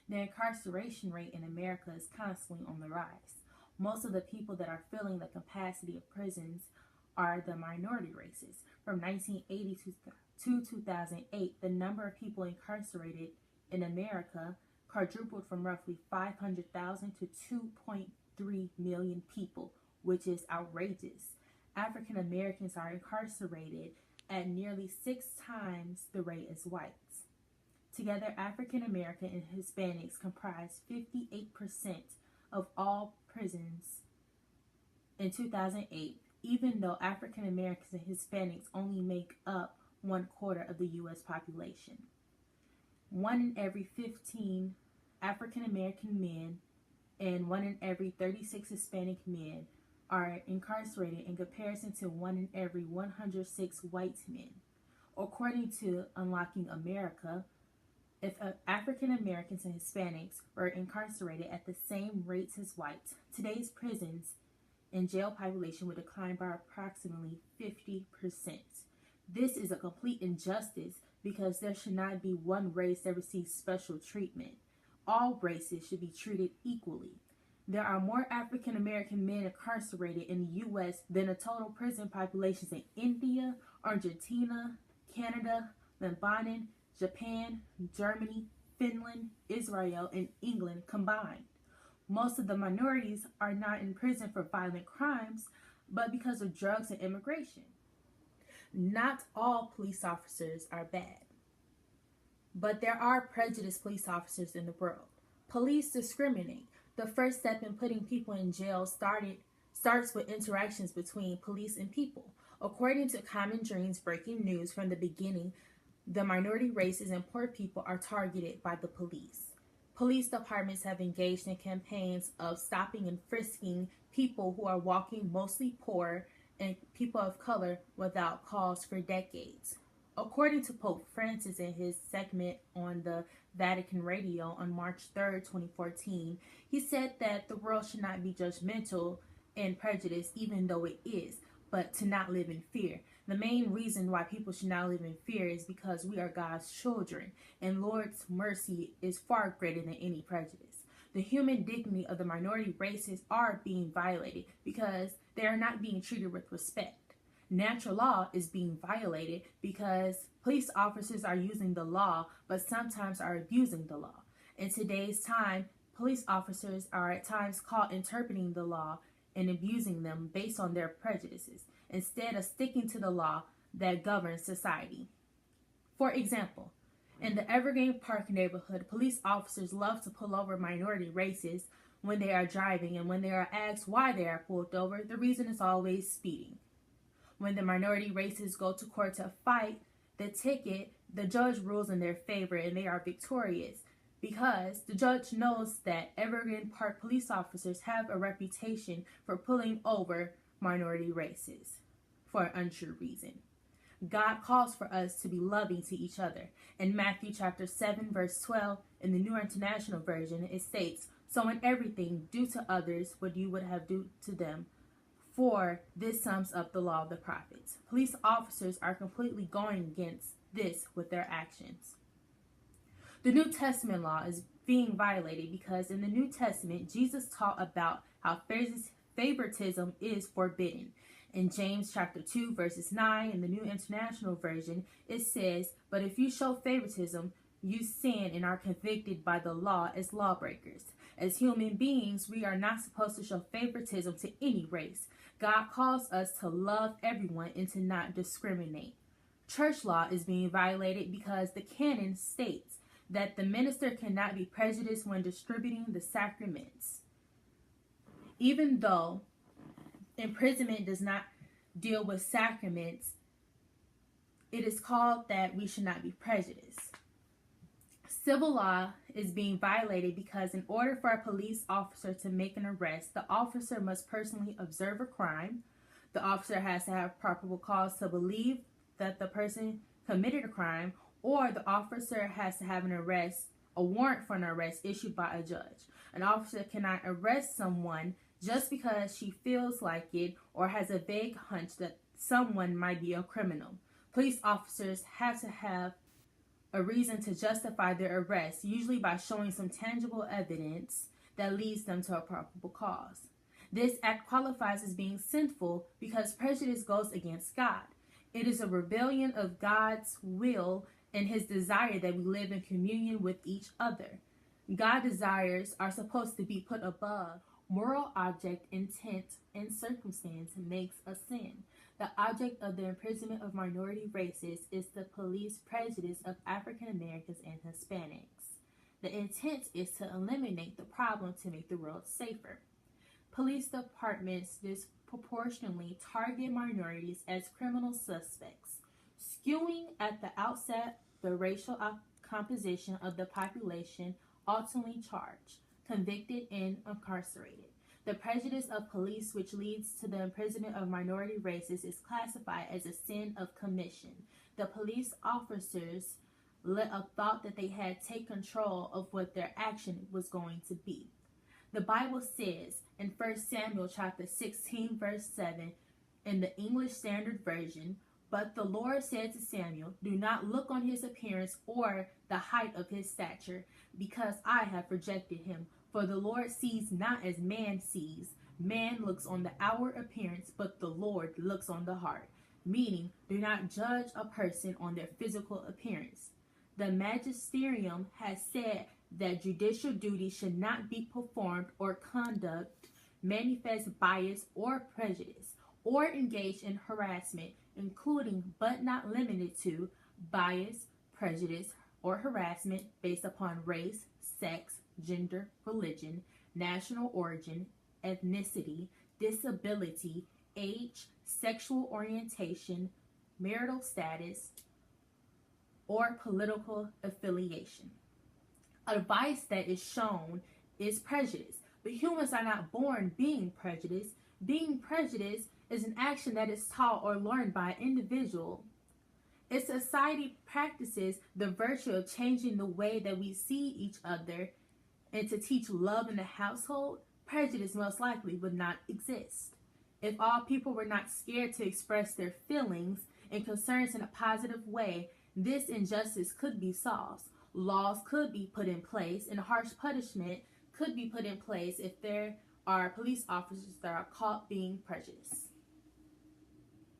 The incarceration rate in America is constantly on the rise. Most of the people that are filling the capacity of prisons are the minority races. From 1980 to 2008, the number of people incarcerated in America quadrupled from roughly 500,000 to 2.3 million people, which is outrageous. African Americans are incarcerated at nearly 6 times the rate as whites. Together, African American and Hispanics comprise 58% of all prisons in 2008, even though African Americans and Hispanics only make up 1/4 of the U.S. population. 1 in every 15 African American men and 1 in every 36 Hispanic men are incarcerated in comparison to 1 in every 106 white men. According to Unlocking America, if African Americans and Hispanics were incarcerated at the same rates as whites, today's prisons and jail population would decline by approximately 50%. This is a complete injustice because there should not be one race that receives special treatment. All races should be treated equally. There are more African American men incarcerated in the U.S. than the total prison populations in India, Argentina, Canada, Lebanon, Japan, Germany, Finland, Israel, and England combined. Most of the minorities are not in prison for violent crimes, but because of drugs and immigration. Not all police officers are bad, but there are prejudiced police officers in the world. Police discriminate. The first step in putting people in jail starts with interactions between police and people. According to Common Dreams breaking news from the beginning, the minority races and poor people are targeted by the police. Police departments have engaged in campaigns of stopping and frisking people who are walking, mostly poor, and people of color without cause for decades. According to Pope Francis in his segment on the Vatican Radio on March 3rd, 2014, he said that the world should not be judgmental and prejudiced, even though it is, but to not live in fear. The main reason why people should not live in fear is because we are God's children, and Lord's mercy is far greater than any prejudice. The human dignity of the minority races are being violated because they are not being treated with respect. Natural law is being violated because police officers are using the law, but sometimes are abusing the law. In today's time, police officers are at times caught interpreting the law and abusing them based on their prejudices, instead of sticking to the law that governs society. For example, in the Evergreen Park neighborhood, police officers love to pull over minority races when they are driving, and when they are asked why they are pulled over, the reason is always speeding. When the minority races go to court to fight the ticket, the judge rules in their favor and they are victorious because the judge knows that Evergreen Park police officers have a reputation for pulling over minority races for an untrue reason. God calls for us to be loving to each other. In Matthew chapter 7, verse 12, in the New International Version, it states, "So in everything, do to others what you would have do to them, for this sums up the law of the prophets." Police officers are completely going against this with their actions. The New Testament law is being violated because in the New Testament, Jesus taught about how favoritism is forbidden. In James chapter 2, verses 9, in the New International Version, it says, "But if you show favoritism, you sin and are convicted by the law as lawbreakers." As human beings, we are not supposed to show favoritism to any race. God calls us to love everyone and to not discriminate. Church law is being violated because the canon states that the minister cannot be prejudiced when distributing the sacraments. Even though imprisonment does not deal with sacraments, it is called that we should not be prejudiced. Civil law is being violated because in order for a police officer to make an arrest, the officer must personally observe a crime. The officer has to have probable cause to believe that the person committed a crime, or the officer has to have a warrant for an arrest issued by a judge. An officer cannot arrest someone just because she feels like it or has a vague hunch that someone might be a criminal. Police officers have to have a reason to justify their arrest, usually by showing some tangible evidence that leads them to a probable cause. This act qualifies as being sinful because prejudice goes against God. It is a rebellion of God's will and his desire that we live in communion with each other. God's desires are supposed to be put above moral object, intent, and circumstance makes a sin. The object of the imprisonment of minority races is the police prejudice of African Americans and Hispanics. The intent is to eliminate the problem to make the world safer. Police departments disproportionately target minorities as criminal suspects, skewing at the outset the racial composition of the population ultimately charged, convicted, and incarcerated. The prejudice of police, which leads to the imprisonment of minority races, is classified as a sin of commission. The police officers let a thought that they had take control of what their action was going to be. The Bible says in 1 Samuel chapter 16, verse 7, in the English Standard Version, "But the Lord said to Samuel, do not look on his appearance or the height of his stature, because I have rejected him. For the Lord sees not as man sees. Man looks on the outward appearance, but the Lord looks on the heart." Meaning, do not judge a person on their physical appearance. The magisterium has said that judicial duty should not be performed or conduct manifest bias or prejudice, or engage in harassment, including but not limited to bias, prejudice, or harassment based upon race, sex, gender, religion, national origin, ethnicity, disability, age, sexual orientation, marital status, or political affiliation. A vice that is shown is prejudice, but humans are not born being prejudiced. Being prejudiced is an action that is taught or learned by an individual. If society practices the virtue of changing the way that we see each other and to teach love in the household, prejudice most likely would not exist. If all people were not scared to express their feelings and concerns in a positive way, this injustice could be solved. Laws could be put in place, and harsh punishment could be put in place if there are police officers that are caught being prejudiced.